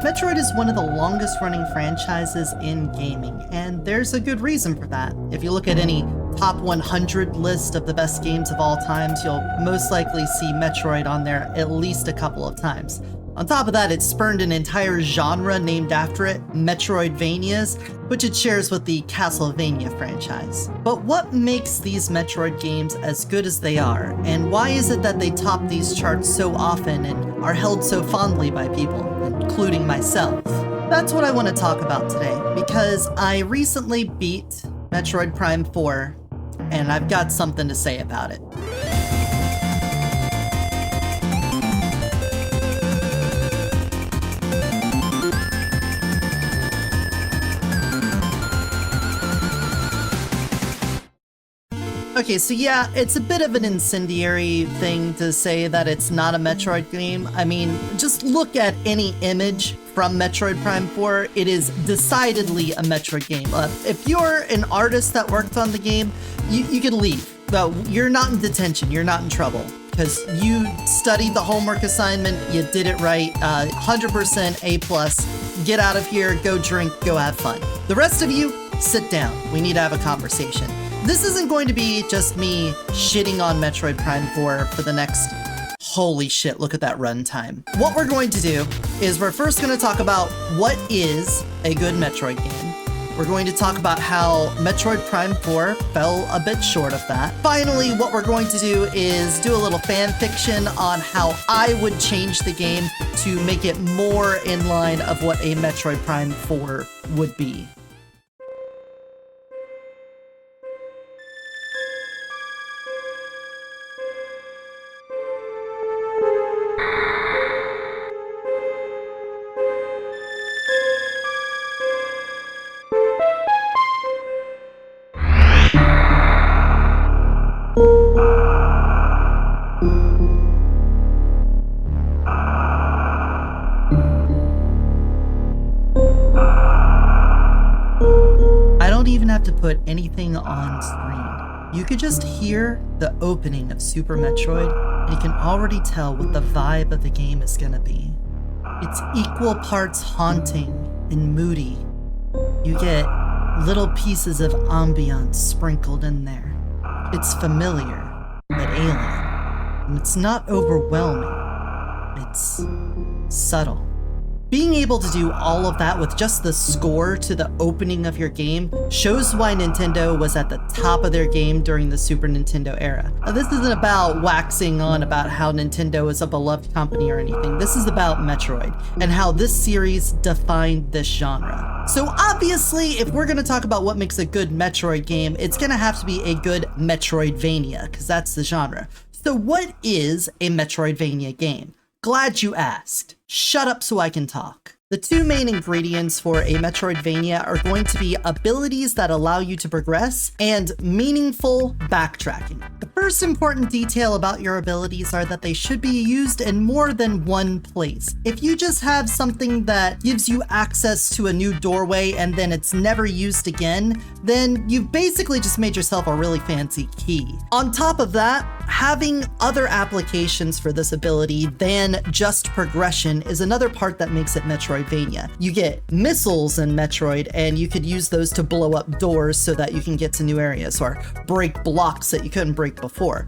Metroid is one of the longest running franchises in gaming, and there's a good reason for that. If you look at any top 100 list of the best games of all times, you'll most likely see Metroid on there at least a couple of times. On top of that, it spurned an entire genre named after it, Metroidvanias, which it shares with the Castlevania franchise. But what makes these Metroid games as good as they are, and why is it that they top these charts so often and are held so fondly by people, including myself? That's what I want to talk about today, because I recently beat Metroid Prime 4, and I've got something to say about it. Okay, so yeah, it's a bit of an incendiary thing to say that it's not a Metroid game. I mean, just look at any image from Metroid Prime 4, it is decidedly a Metroid game. If you're an artist that worked on the game, you can leave. But you're not in detention, you're not in trouble. Because you studied the homework assignment, you did it right, 100% A+. Get out of here, go drink, go have fun. The rest of you, sit down. We need to have a conversation. This isn't going to be just me shitting on Metroid Prime 4 for the next... Holy shit, look at that runtime. What we're going to do is we're first going to talk about what is a good Metroid game. We're going to talk about how Metroid Prime 4 fell a bit short of that. Finally, what we're going to do is do a little fan fiction on how I would change the game to make it more in line of what a Metroid Prime 4 would be. To put anything on screen. You could just hear the opening of Super Metroid and you can already tell what the vibe of the game is gonna be. It's equal parts haunting and moody. You get little pieces of ambiance sprinkled in there. It's familiar, but alien. And it's not overwhelming. It's subtle. Being able to do all of that with just the score to the opening of your game shows why Nintendo was at the top of their game during the Super Nintendo era. Now, this isn't about waxing on about how Nintendo is a beloved company or anything. This is about Metroid and how this series defined this genre. So obviously, if we're going to talk about what makes a good Metroid game, it's going to have to be a good Metroidvania, because that's the genre. So what is a Metroidvania game? Glad you asked. Shut up so I can talk. The two main ingredients for a Metroidvania are going to be abilities that allow you to progress and meaningful backtracking. The first important detail about your abilities are that they should be used in more than one place. If you just have something that gives you access to a new doorway and then it's never used again, then you've basically just made yourself a really fancy key. On top of that, having other applications for this ability than just progression is another part that makes it Metroidvania. You get missiles in Metroid, and you could use those to blow up doors so that you can get to new areas, or break blocks that you couldn't break before.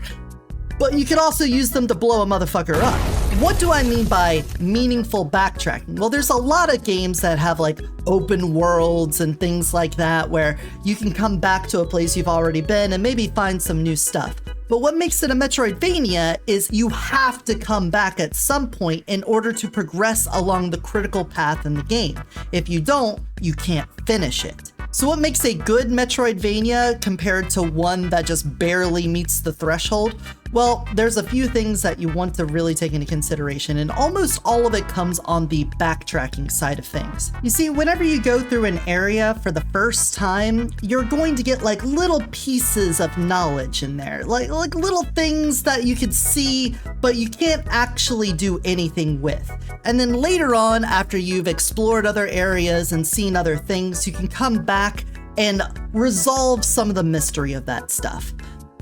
But you could also use them to blow a motherfucker up. What do I mean by meaningful backtracking? Well, there's a lot of games that have like open worlds and things like that where you can come back to a place you've already been and maybe find some new stuff. But what makes it a Metroidvania is you have to come back at some point in order to progress along the critical path in the game. If you don't, you can't finish it. So what makes a good Metroidvania compared to one that just barely meets the threshold? Well, there's a few things that you want to really take into consideration, and almost all of it comes on the backtracking side of things. You see, whenever you go through an area for the first time, you're going to get like little pieces of knowledge in there, like little things that you could see, but you can't actually do anything with. And then later on, after you've explored other areas and seen other things, you can come back and resolve some of the mystery of that stuff.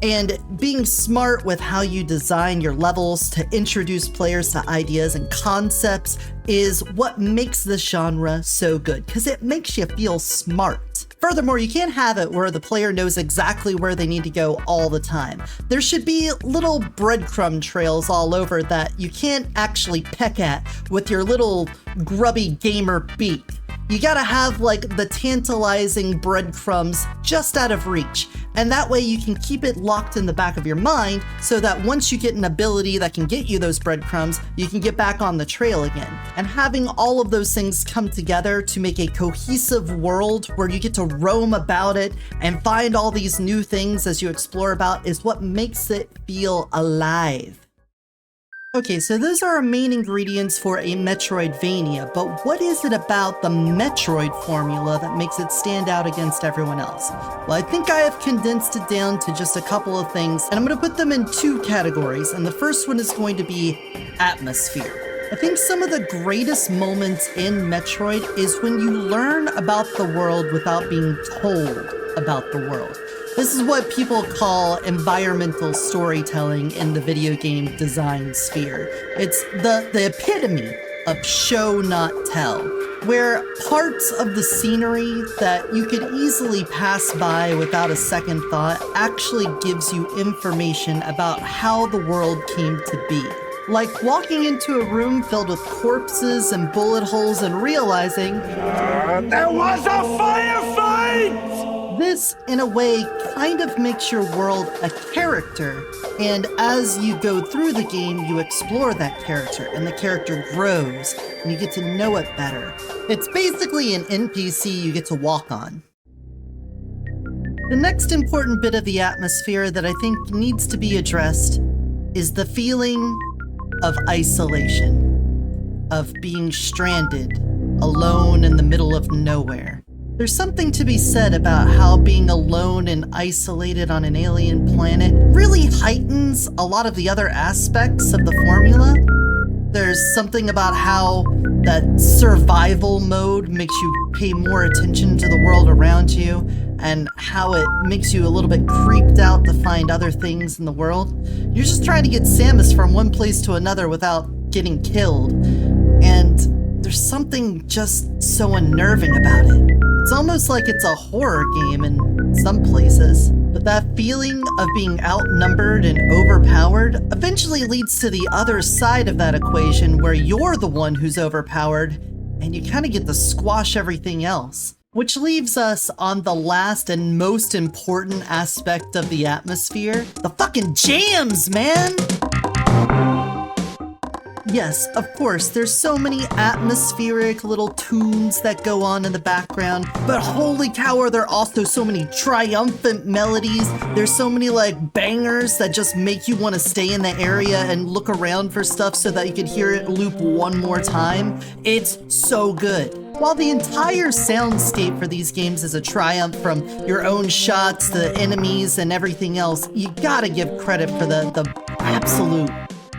And being smart with how you design your levels to introduce players to ideas and concepts is what makes this genre so good, because it makes you feel smart. Furthermore, you can't have it where the player knows exactly where they need to go all the time. There should be little breadcrumb trails all over that you can't actually peck at with your little grubby gamer beak. You gotta have like the tantalizing breadcrumbs just out of reach, and that way you can keep it locked in the back of your mind so that once you get an ability that can get you those breadcrumbs, you can get back on the trail again. And having all of those things come together to make a cohesive world where you get to roam about it and find all these new things as you explore about is what makes it feel alive. Okay, so those are our main ingredients for a Metroidvania, but what is it about the Metroid formula that makes it stand out against everyone else? Well, I think I have condensed it down to just a couple of things, and I'm going to put them in two categories, and the first one is going to be atmosphere. I think some of the greatest moments in Metroid is when you learn about the world without being told about the world. This is what people call environmental storytelling in the video game design sphere. It's the epitome of show not tell, where parts of the scenery that you could easily pass by without a second thought actually gives you information about how the world came to be. Like walking into a room filled with corpses and bullet holes and realizing there was a firefight! This, in a way, kind of makes your world a character, and as you go through the game, you explore that character, and the character grows, and you get to know it better. It's basically an NPC you get to walk on. The next important bit of the atmosphere that I think needs to be addressed is the feeling of isolation, of being stranded, alone in the middle of nowhere. There's something to be said about how being alone and isolated on an alien planet really heightens a lot of the other aspects of the formula. There's something about how that survival mode makes you pay more attention to the world around you, and how it makes you a little bit creeped out to find other things in the world. You're just trying to get Samus from one place to another without getting killed, and there's something just so unnerving about it. It's almost like it's a horror game in some places, but that feeling of being outnumbered and overpowered eventually leads to the other side of that equation where you're the one who's overpowered and you kind of get to squash everything else. Which leaves us on the last and most important aspect of the atmosphere, the fucking jams, man! Yes, of course, there's so many atmospheric little tunes that go on in the background, but holy cow, are there also so many triumphant melodies. There's so many like bangers that just make you want to stay in the area and look around for stuff so that you can hear it loop one more time. It's so good. While the entire soundscape for these games is a triumph from your own shots, the enemies, and everything else, you gotta give credit for the absolute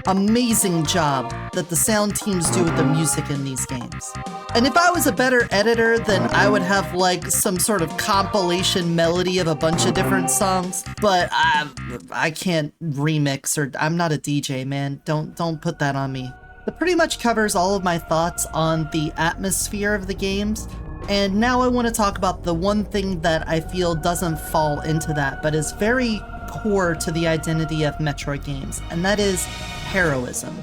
amazing job that the sound teams do with the music in these games. And if I was a better editor, then I would have like some sort of compilation melody of a bunch of different songs, but I can't remix, or I'm not a DJ, man. Don't put that on me. That pretty much covers all of my thoughts on the atmosphere of the games, and now I want to talk about the one thing that I feel doesn't fall into that, but is very core to the identity of Metroid games, and that is heroism.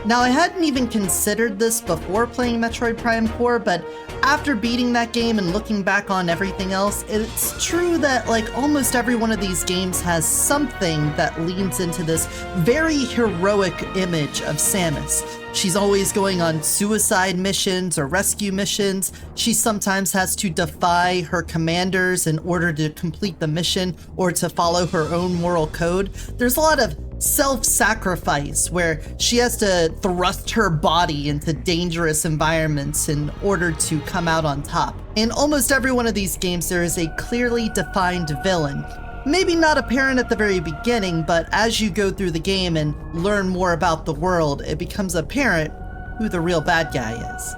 Now, I hadn't even considered this before playing Metroid Prime 4, but after beating that game and looking back on everything else, it's true that like almost every one of these games has something that leans into this very heroic image of Samus. She's always going on suicide missions or rescue missions. She sometimes has to defy her commanders in order to complete the mission or to follow her own moral code. There's a lot of self-sacrifice where she has to thrust her body into dangerous environments in order to come out on top. In almost every one of these games, there is a clearly defined villain. Maybe not apparent at the very beginning, but as you go through the game and learn more about the world, it becomes apparent who the real bad guy is.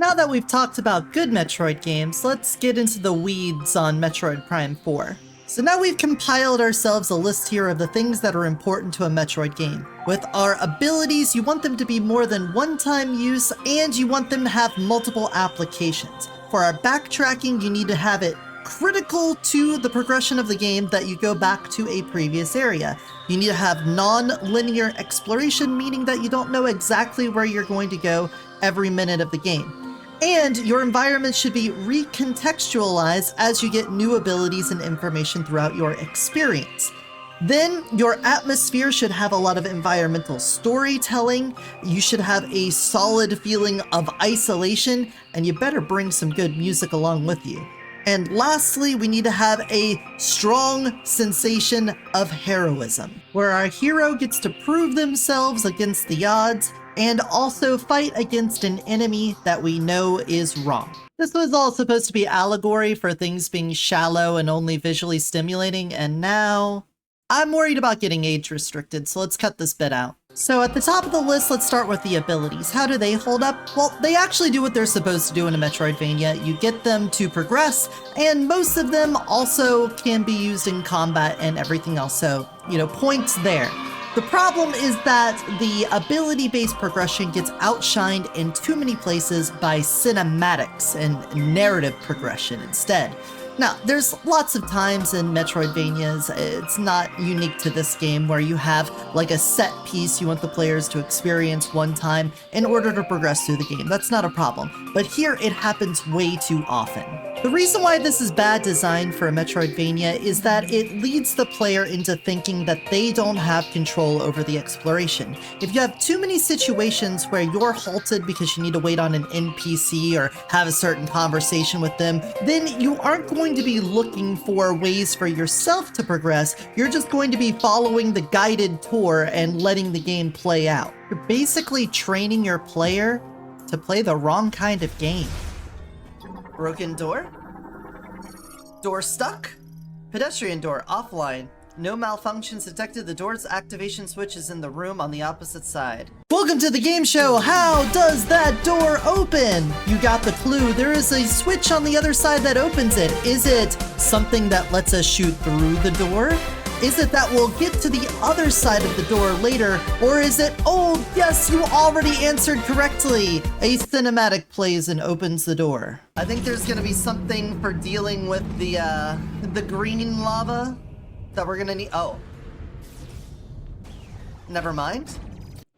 now that we've talked about good Metroid games, let's get into the weeds on Metroid Prime 4. So now we've compiled ourselves a list here of the things that are important to a Metroid game. With our abilities, you want them to be more than one-time use, and you want them to have multiple applications. For our backtracking, you need to have it critical to the progression of the game that you go back to a previous area. You need to have non-linear exploration, meaning that you don't know exactly where you're going to go every minute of the game. And your environment should be recontextualized as you get new abilities and information throughout your experience. Then your atmosphere should have a lot of environmental storytelling. You should have a solid feeling of isolation, and you better bring some good music along with you. And lastly, we need to have a strong sensation of heroism, where our hero gets to prove themselves against the odds and also fight against an enemy that we know is wrong. This was all supposed to be allegory for things being shallow and only visually stimulating, and now I'm worried about getting age restricted, so let's cut this bit out. So at the top of the list, let's start with the abilities. How do they hold up? Well, they actually do what they're supposed to do in a Metroidvania. You get them to progress, and most of them also can be used in combat and everything else, so, points there. The problem is that the ability-based progression gets outshined in too many places by cinematics and narrative progression instead. Now, there's lots of times in Metroidvanias, it's not unique to this game, where you have like a set piece you want the players to experience one time in order to progress through the game. That's not a problem. But here it happens way too often. The reason why this is bad design for a Metroidvania is that it leads the player into thinking that they don't have control over the exploration. If you have too many situations where you're halted because you need to wait on an NPC or have a certain conversation with them, then you aren't going to be looking for ways for yourself to progress. You're just going to be following the guided tour and letting the game play out. You're basically training your player to play the wrong kind of game. Broken door? Door stuck? Pedestrian door offline. No malfunctions detected. The door's activation switch is in the room on the opposite side. Welcome to the game show! How does that door open? You got the clue. There is a switch on the other side that opens it. Is it something that lets us shoot through the door? Is it that we'll get to the other side of the door later? Or is it, oh yes, you already answered correctly. A cinematic plays and opens the door. I think there's gonna be something for dealing with the green lava that we're gonna need. Oh. Never mind.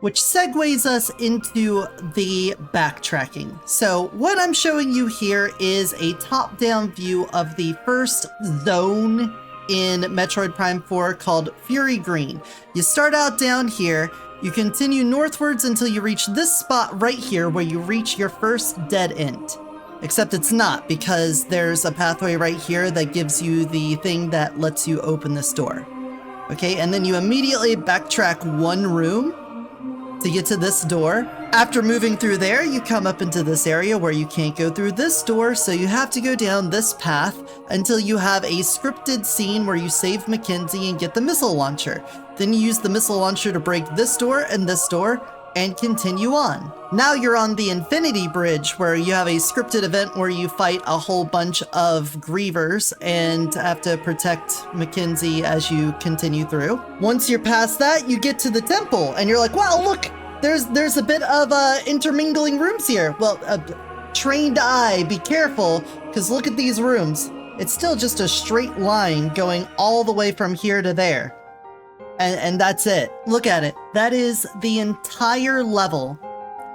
Which segues us into the backtracking. So what I'm showing you here is a top-down view of the first zone in Metroid Prime 4 called Fury Green. You start out down here, you continue northwards until you reach this spot right here where you reach your first dead end. Except it's not, because there's a pathway right here that gives you the thing that lets you open this door. Okay, and then you immediately backtrack one room to get to this door. After moving through there, you come up into this area where you can't go through this door, so you have to go down this path until you have a scripted scene where you save Mackenzie and get the missile launcher. Then you use the missile launcher to break this door and continue on. Now you're on the Infinity Bridge, where you have a scripted event where you fight a whole bunch of grievers and have to protect Mackenzie as you continue through. Once you're past that, you get to the temple, and you're like, wow, look! There's a bit of intermingling rooms here. Well, trained eye, be careful, because look at these rooms. It's still just a straight line going all the way from here to there. And that's it. Look at it. That is the entire level.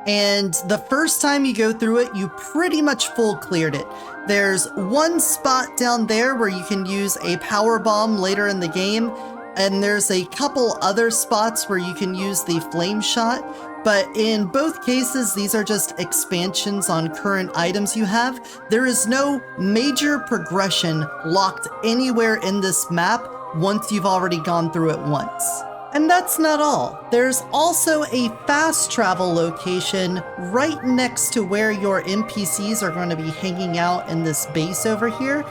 And the first time you go through it, you pretty much full cleared it. There's one spot down there where you can use a power bomb later in the game. And there's a couple other spots where you can use the flame shot, but in both cases, these are just expansions on current items you have. There is no major progression locked anywhere in this map once you've already gone through it once. And that's not all. There's also a fast travel location right next to where your NPCs are going to be hanging out in this base over here.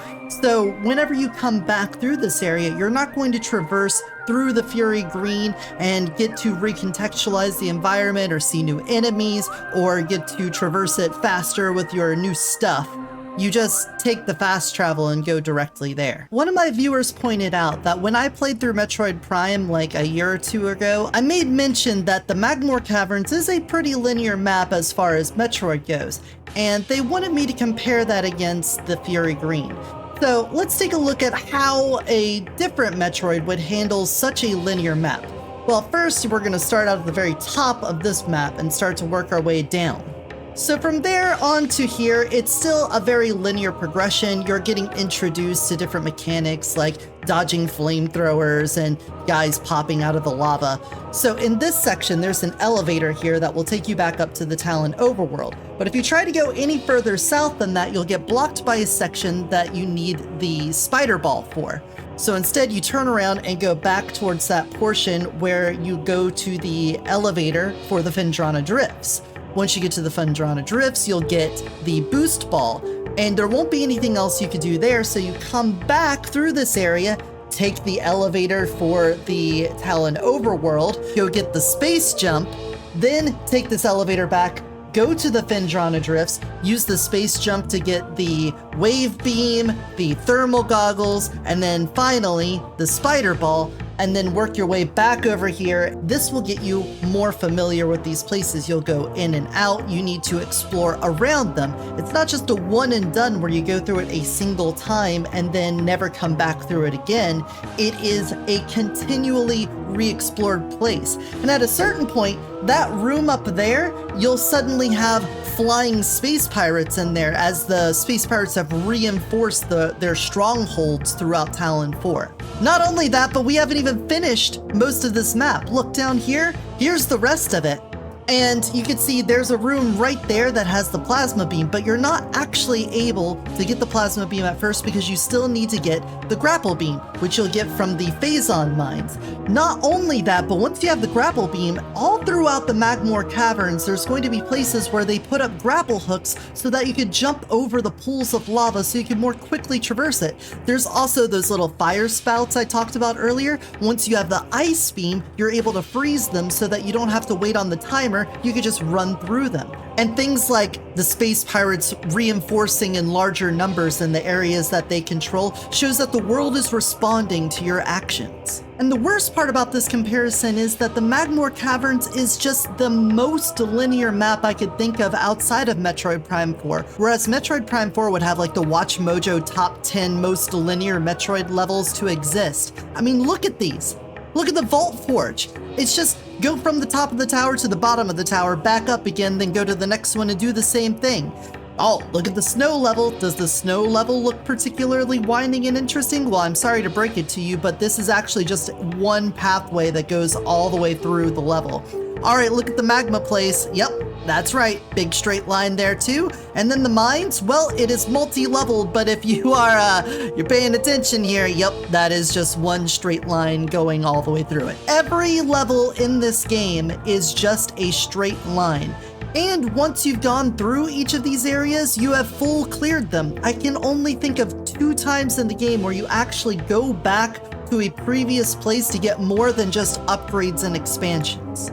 So whenever you come back through this area, you're not going to traverse through the Fury Green and get to recontextualize the environment or see new enemies or get to traverse it faster with your new stuff, you just take the fast travel and go directly there. One of my viewers pointed out that when I played through Metroid Prime like a year or two ago, I made mention that the Magmoor Caverns is a pretty linear map as far as Metroid goes, and they wanted me to compare that against the Fury Green. So let's take a look at how a different Metroid would handle such a linear map. Well, first we're going to start out at the very top of this map and start to work our way down. So from there on to here, it's still a very linear progression. You're getting introduced to different mechanics like dodging flamethrowers and guys popping out of the lava. So in this section, there's an elevator here that will take you back up to the Talon overworld. But if you try to go any further south than that, you'll get blocked by a section that you need the spider ball for. So instead you turn around and go back towards that portion where you go to the elevator for the Phendrana Drifts. Once you get to the Phendrana Drifts, you'll get the boost ball, and there won't be anything else you could do there, so you come back through this area, take the elevator for the Talon overworld, go get the space jump, then take this elevator back, go to the Phendrana Drifts, use the space jump to get the wave beam, the thermal goggles, and then finally the spider ball, and then work your way back over here. This will get you more familiar with these places. You'll go in and out. You need to explore around them. It's not just a one and done where you go through it a single time and then never come back through it again. It is a continually re-explored place. And at a certain point, that room up there, you'll suddenly have flying space pirates in there as the space pirates have reinforced their strongholds throughout Talon 4. Not only that, but we haven't even finished most of this map. Look down here, here's the rest of it. And you can see there's a room right there that has the plasma beam, but you're not actually able to get the plasma beam at first because you still need to get the grapple beam, which you'll get from the Phazon mines. Not only that, but once you have the grapple beam, all throughout the Magmoor Caverns, there's going to be places where they put up grapple hooks so that you could jump over the pools of lava so you can more quickly traverse it. There's also those little fire spouts I talked about earlier. Once you have the ice beam, you're able to freeze them so that you don't have to wait on the timer. You could just run through them. And things like the space pirates reinforcing in larger numbers in the areas that they control shows that the world is responding to your actions. And the worst part about this comparison is that the Magmoor Caverns is just the most linear map I could think of outside of Metroid Prime 4, whereas Metroid Prime 4 would have like the Watch Mojo top 10 most linear Metroid levels to exist. I mean, look at these. Look at the Vault Forge. It's just go from the top of the tower to the bottom of the tower, back up again, then go to the next one and do the same thing. Oh, look at the snow level. Does the snow level look particularly winding and interesting? Well, I'm sorry to break it to you, but this is actually just one pathway that goes all the way through the level. All right, look at the magma place. Yep, that's right. Big straight line there too. And then the mines, well, it is multi-leveled, but if you are you're paying attention here, yep, that is just one straight line going all the way through it. Every level in this game is just a straight line. And once you've gone through each of these areas, you have full cleared them. I can only think of 2 times in the game where you actually go back to a previous place to get more than just upgrades and expansions.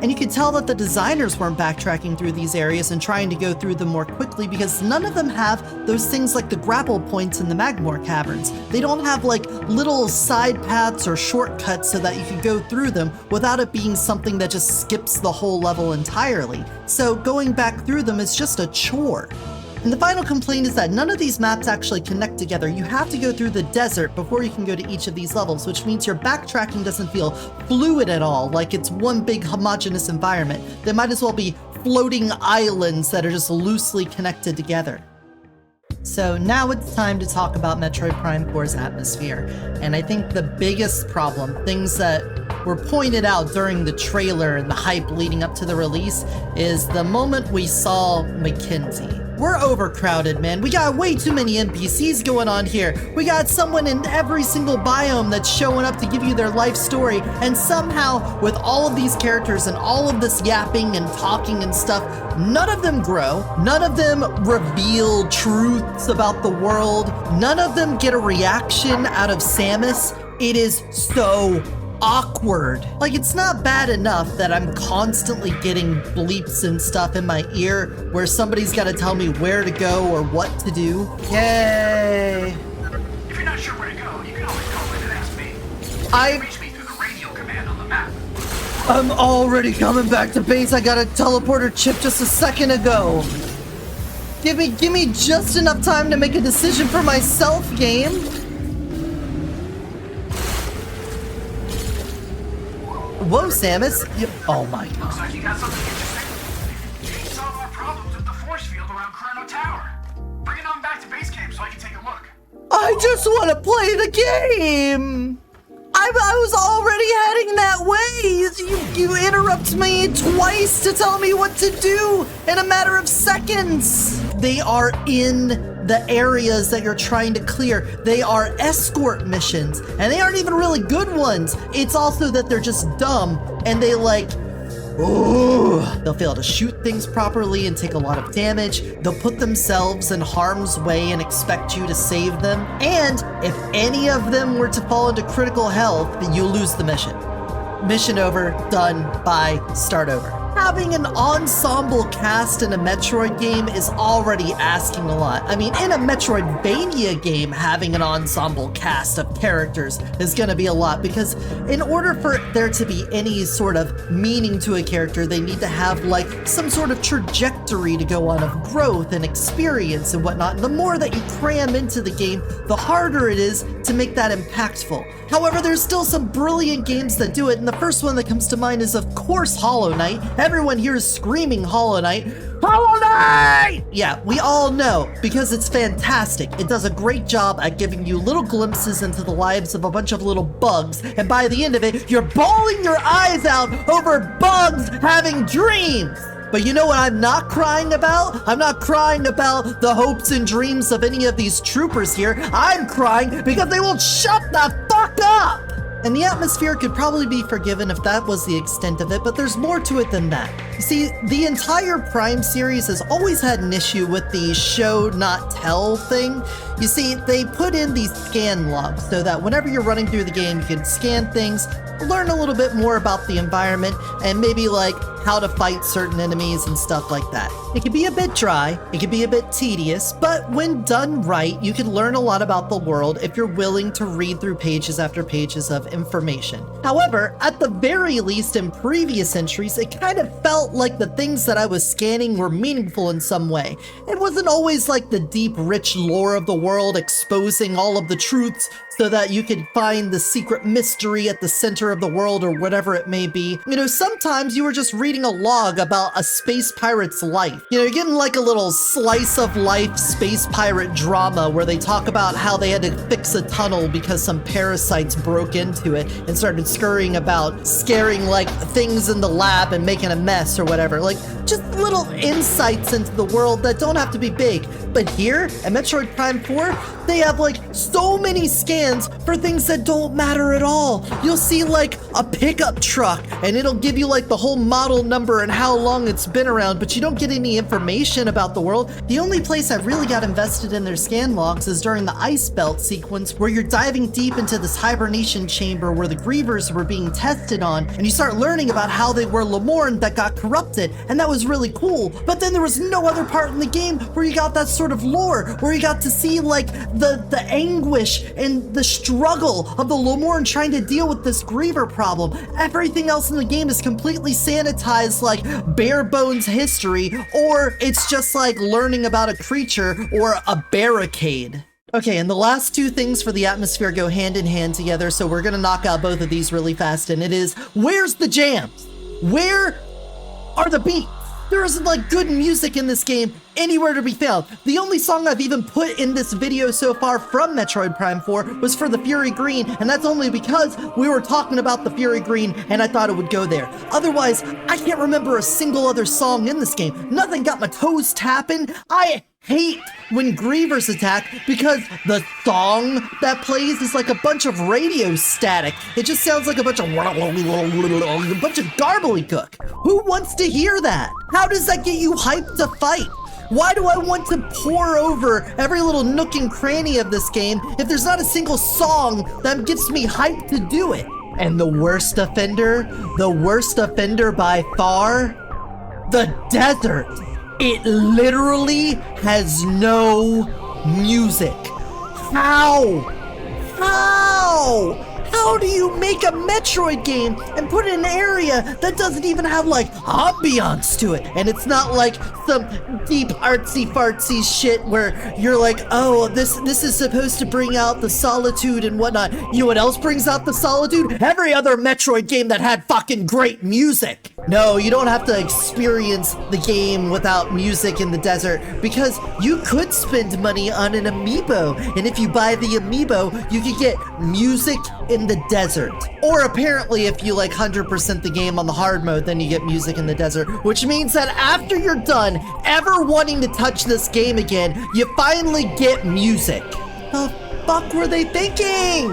And you can tell that the designers weren't backtracking through these areas and trying to go through them more quickly because none of them have those things like the grapple points in the Magmoor Caverns. They don't have like little side paths or shortcuts so that you can go through them without it being something that just skips the whole level entirely. So going back through them is just a chore. And the final complaint is that none of these maps actually connect together. You have to go through the desert before you can go to each of these levels, which means your backtracking doesn't feel fluid at all, like it's one big homogeneous environment. They might as well be floating islands that are just loosely connected together. So now it's time to talk about Metroid Prime 4's atmosphere. And I think the biggest problem, things that were pointed out during the trailer and the hype leading up to the release, is the moment we saw Mackenzie. We're overcrowded, man. We got way too many NPCs going on here. We got someone in every single biome that's showing up to give you their life story. And somehow, with all of these characters and all of this yapping and talking and stuff, none of them grow. None of them reveal truths about the world. None of them get a reaction out of Samus. It is so awkward. Like, it's not bad enough that I'm constantly getting bleeps and stuff in my ear where somebody's got to tell me where to go or what to do. Yay. If you're not sure where to go, you can always call in and ask me. You can reach me through the radio command on the map. I'm already coming back to base. I got a teleporter chip just a second ago. Give me just enough time to make a decision for myself, game. Whoa, Samus. Oh my god. Looks like you got something interesting. You can solve our problems with the force field around Chrono Tower. Bring it on back to base camp so I can take a look. I just want to play the game. I was already heading that way. You interrupt me twice to tell me what to do in a matter of seconds. They are in the areas that you're trying to clear. They are escort missions, and they aren't even really good ones. It's also that they're just dumb, and they they'll fail to shoot things properly and take a lot of damage. They'll put themselves in harm's way and expect you to save them. And if any of them were to fall into critical health, then you lose the mission. Mission over, done, bye, start over. Having an ensemble cast in a Metroid game is already asking a lot. I mean, in a Metroidvania game, having an ensemble cast of characters is gonna be a lot, because in order for there to be any sort of meaning to a character, they need to have like some sort of trajectory to go on of growth and experience and whatnot. And the more that you cram into the game, the harder it is to make that impactful. However, there's still some brilliant games that do it, and the first one that comes to mind is, of course, Hollow Knight. Everyone here is screaming Hollow Knight. Hollow Knight! Yeah, we all know, because it's fantastic. It does a great job at giving you little glimpses into the lives of a bunch of little bugs, and by the end of it, you're bawling your eyes out over bugs having dreams! But you know what I'm not crying about? I'm not crying about the hopes and dreams of any of these troopers here. I'm crying because they won't shut the fuck up! And the atmosphere could probably be forgiven if that was the extent of it, but there's more to it than that. You see, the entire Prime series has always had an issue with the show not tell thing. You see, they put in these scan logs so that whenever you're running through the game, you can scan things, learn a little bit more about the environment, and maybe like how to fight certain enemies and stuff like that. It can be a bit dry, it can be a bit tedious, but when done right, you can learn a lot about the world if you're willing to read through pages after pages of information. However, at the very least in previous entries, it kind of felt like the things that I was scanning were meaningful in some way. It wasn't always like the deep, rich lore of the world exposing all of the truths so that you could find the secret mystery at the center of the world or whatever it may be. You know, sometimes you were just reading a log about a space pirate's life. You know, you're getting like a little slice of life space pirate drama where they talk about how they had to fix a tunnel because some parasites broke into it and started scurrying about, scaring like things in the lab and making a mess or whatever. Like, just little insights into the world that don't have to be big. But here at Metroid Prime 4, they have like so many scans for things that don't matter at all. You'll see like a pickup truck and it'll give you like the whole model number and how long it's been around, but you don't get any information about the world. The only place I really got invested in their scan logs is during the Ice Belt sequence, where you're diving deep into this hibernation chamber where the Grievers were being tested on, and you start learning about how they were Lemorne that got corrupted, and that was really cool. But then there was no other part in the game where you got that sort of lore, where you got to see like the anguish and the struggle of the Lemorne trying to deal with this Griever problem. Everything else in the game is completely sanitized, like bare bones history, or it's just like learning about a creature or a barricade. Okay, and the last two things for the atmosphere go hand in hand together, so we're gonna knock out both of these really fast, and it is, where's the jams? Where are the beats? There isn't like good music in this game anywhere to be found. The only song I've even put in this video so far from Metroid Prime 4 was for the Fury Green, and that's only because we were talking about the Fury Green and I thought it would go there. Otherwise, I can't remember a single other song in this game. Nothing got my toes tapping. I hate when Grievers attack because the song that plays is like a bunch of radio static. It just sounds like a bunch of garbledygook. Who wants to hear that? How does that get you hyped to fight? Why do I want to pour over every little nook and cranny of this game if there's not a single song that gets me hyped to do it? And the worst offender by far, the desert. It literally has no music. How? How do you make a Metroid game and put it in an area that doesn't even have like ambiance to it? And it's not like some deep artsy fartsy shit where you're like, oh, this is supposed to bring out the solitude and whatnot. You know what else brings out the solitude? Every other Metroid game that had fucking great music. No, you don't have to experience the game without music in the desert, because you could spend money on an amiibo, and if you buy the amiibo, you could get music in the desert. Or apparently if you like 100% the game on the hard mode, then you get music in the desert, which means that after you're done ever wanting to touch this game again, you finally get music. The fuck were they thinking?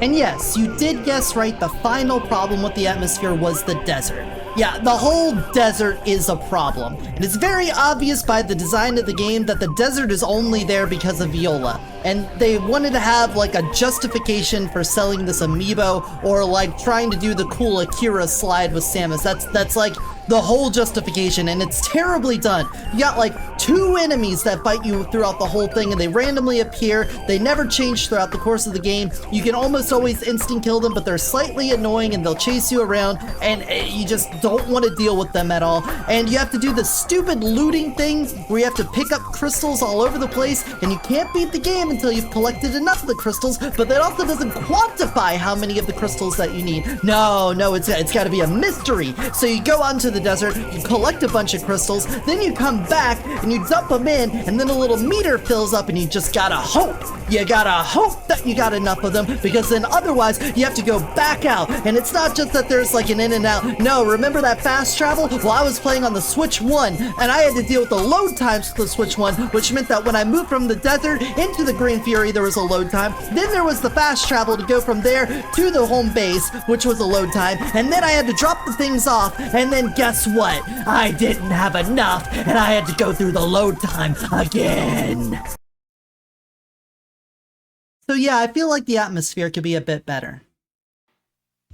And yes, you did guess right, the final problem with the atmosphere was the desert. Yeah, the whole desert is a problem. And it's very obvious by the design of the game that the desert is only there because of Viola. And they wanted to have like a justification for selling this amiibo, or like trying to do the cool Akira slide with Samus. That's like the whole justification, and it's terribly done. You got like 2 enemies that fight you throughout the whole thing, and they randomly appear. They never change throughout the course of the game. You can almost always instant kill them, but they're slightly annoying and they'll chase you around, and you just don't want to deal with them at all. And you have to do the stupid looting things where you have to pick up crystals all over the place, and you can't beat the game until you've collected enough of the crystals, but that also doesn't quantify how many of the crystals that you need. No, it's got to be a mystery. So you go onto the desert, you collect a bunch of crystals, then you come back and you dump them in, and then a little meter fills up, and you just gotta hope. You gotta hope that you got enough of them, because then otherwise you have to go back out. And it's not just that there's like an in and out. No, remember that fast travel? Well, I was playing on the Switch 1, and I had to deal with the load times for the Switch 1, which meant that when I moved from the desert into the Green Fury, there was a load time. Then there was the fast travel to go from there to the home base, which was a load time. And then I had to drop the things off, and then guess what? I didn't have enough, and I had to go through the load time again. So yeah, I feel like the atmosphere could be a bit better.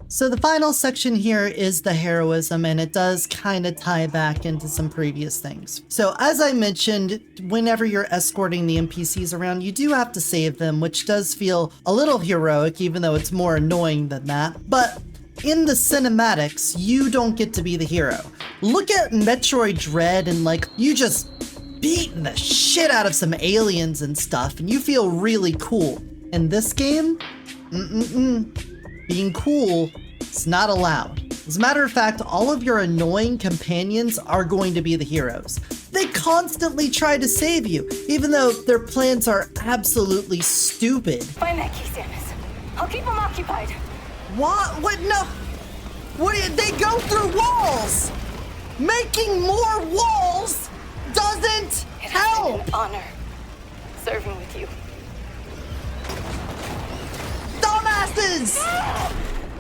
So the final section here is the heroism, and it does kind of tie back into some previous things. So as I mentioned, whenever you're escorting the NPCs around, you do have to save them, which does feel a little heroic, even though it's more annoying than that. But in the cinematics, you don't get to be the hero. Look at Metroid Dread, and like, you just beating the shit out of some aliens and stuff, and you feel really cool. In this game, being cool is not allowed. As a matter of fact, all of your annoying companions are going to be the heroes. They constantly try to save you, even though their plans are absolutely stupid. Find that key, Samus. I'll keep them occupied. What? No. They go through walls! Making more walls doesn't help! It's an honor serving with you. Dumbasses!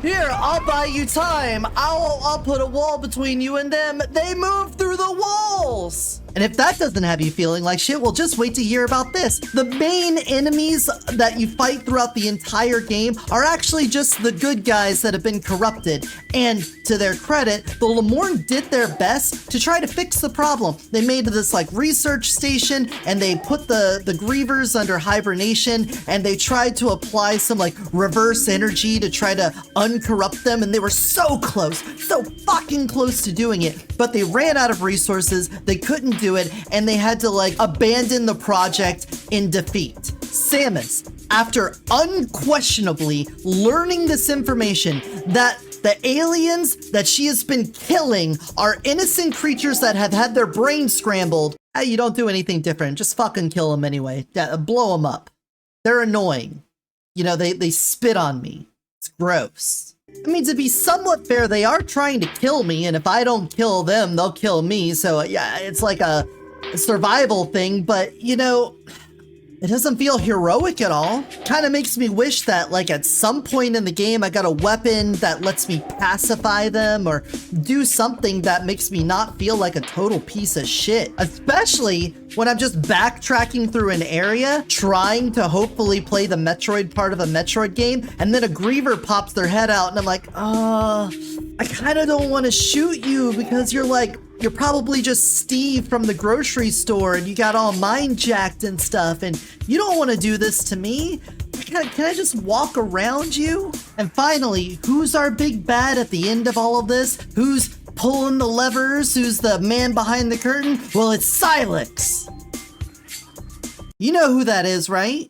Here, I'll buy you time. I'll put a wall between you and them. They move through the walls. And if that doesn't have you feeling like shit, well, just wait to hear about this. The main enemies that you fight throughout the entire game are actually just the good guys that have been corrupted. And to their credit, the Lemorne did their best to try to fix the problem. They made this like research station, and they put the grievers under hibernation, and they tried to apply some like reverse energy to try to uncorrupt them, and they were so close, so fucking close to doing it, but they ran out of resources, they couldn't do it, and they had to like abandon the project in defeat. Samus, after unquestionably learning this information that the aliens that she has been killing are innocent creatures that have had their brains scrambled, you don't do anything different, just fucking kill them anyway. Yeah, blow them up. They're annoying. You know, they spit on me. It's gross. I mean, to be somewhat fair, they are trying to kill me, and if I don't kill them, they'll kill me. So yeah, it's like a survival thing, but you know, It doesn't feel heroic at all. Kind of makes me wish that like at some point in the game I got a weapon that lets me pacify them or do something that makes me not feel like a total piece of shit. Especially when I'm just backtracking through an area, trying to hopefully play the Metroid part of a Metroid game, and then a Griever pops their head out and I'm like, I kind of don't want to shoot you because you're probably just Steve from the grocery store and you got all mind jacked and stuff and you don't want to do this to me. Can I just walk around you? And finally, who's our big bad at the end of all of this? Who's pulling the levers? Who's the man behind the curtain? Well, it's Silex. You know who that is, right?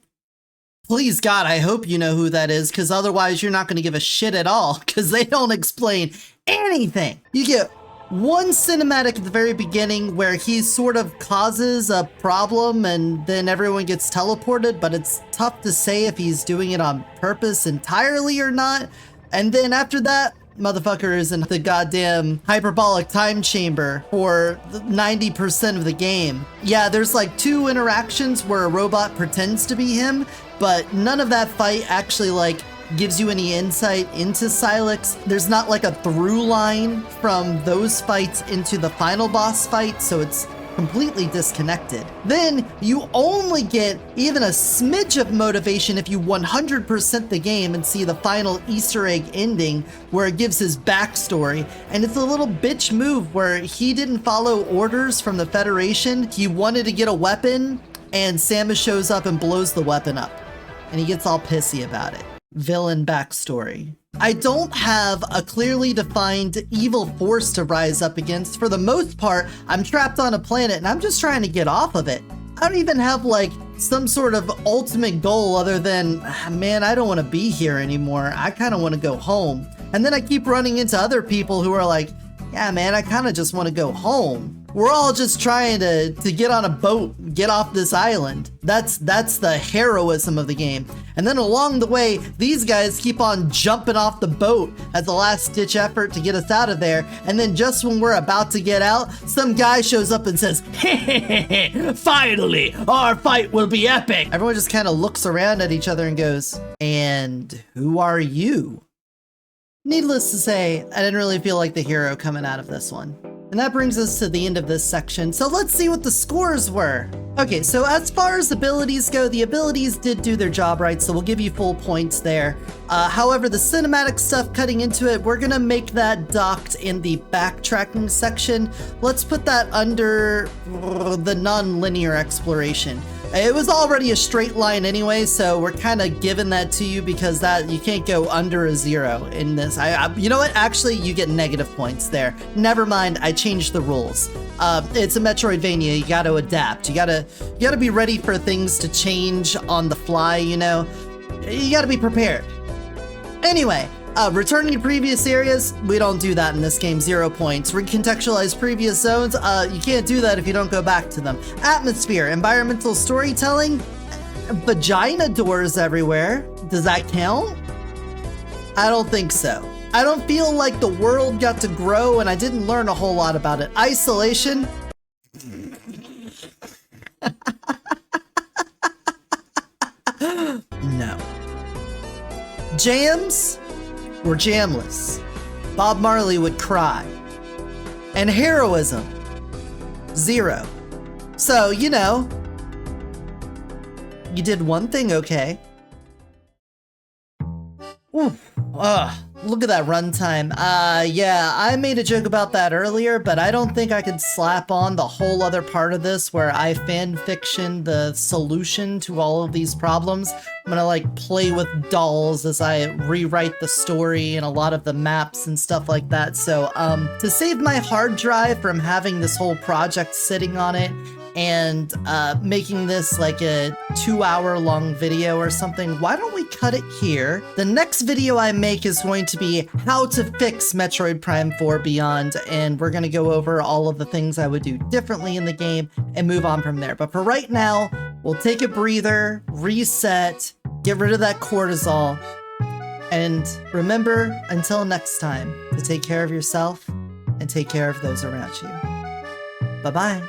Please God, I hope you know who that is, because otherwise you're not going to give a shit at all, because they don't explain anything. You get one cinematic at the very beginning where he sort of causes a problem and then everyone gets teleported, but it's tough to say if he's doing it on purpose entirely or not. And then after that, motherfucker is in the goddamn hyperbolic time chamber for 90% of the game. Yeah, there's like 2 interactions where a robot pretends to be him, but none of that fight actually like gives you any insight into Silex. There's not like a through line from those fights into the final boss fight, so it's completely disconnected. Then you only get even a smidge of motivation if you 100% the game and see the final Easter egg ending where it gives his backstory. And it's a little bitch move where he didn't follow orders from the Federation. He wanted to get a weapon and Samus shows up and blows the weapon up. And he gets all pissy about it. Villain backstory. I don't have a clearly defined evil force to rise up against. For the most part, I'm trapped on a planet and I'm just trying to get off of it. I don't even have like some sort of ultimate goal other than, man, I don't want to be here anymore. I kind of want to go home. And then I keep running into other people who are like, yeah, man, I kind of just want to go home. We're all just trying to get on a boat, get off this island. That's the heroism of the game. And then along the way, these guys keep on jumping off the boat as a last-ditch effort to get us out of there. And then just when we're about to get out, some guy shows up and says, finally, our fight will be epic. Everyone just kind of looks around at each other and goes, and who are you? Needless to say, I didn't really feel like the hero coming out of this one. And that brings us to the end of this section, so let's see what the scores were. Okay, so as far as abilities go, the abilities did do their job right, so we'll give you full points there. However, the cinematic stuff cutting into it, we're gonna make that docked in the backtracking section. Let's put that under the non-linear exploration. It was already a straight line anyway, so we're kind of giving that to you because that you can't go under a 0 in this. You know what? Actually, you get negative points there. Never mind, I changed the rules. It's a Metroidvania. You got to adapt. You gotta be ready for things to change on the fly. You know, you got to be prepared. Anyway. Returning to previous areas, we don't do that in this game, 0 points. Recontextualize previous zones, you can't do that if you don't go back to them. Atmosphere, environmental storytelling, vagina doors everywhere. Does that count? I don't think so. I don't feel like the world got to grow and I didn't learn a whole lot about it. Isolation. No. Jams were jamless. Bob Marley would cry. And heroism, 0. So, you know, you did one thing okay. Ooh, look at that runtime. Yeah, I made a joke about that earlier, but I don't think I could slap on the whole other part of this where I fan fiction the solution to all of these problems. I'm gonna like play with dolls as I rewrite the story and a lot of the maps and stuff like that. So, to save my hard drive from having this whole project sitting on it and making this like a 2-hour long video or something, why don't we cut it here? The next video I make is going to be how to fix Metroid Prime 4 Beyond, and we're gonna go over all of the things I would do differently in the game and move on from there. But for right now, we'll take a breather, reset, get rid of that cortisol, and remember, until next time, to take care of yourself and take care of those around you. Bye-bye.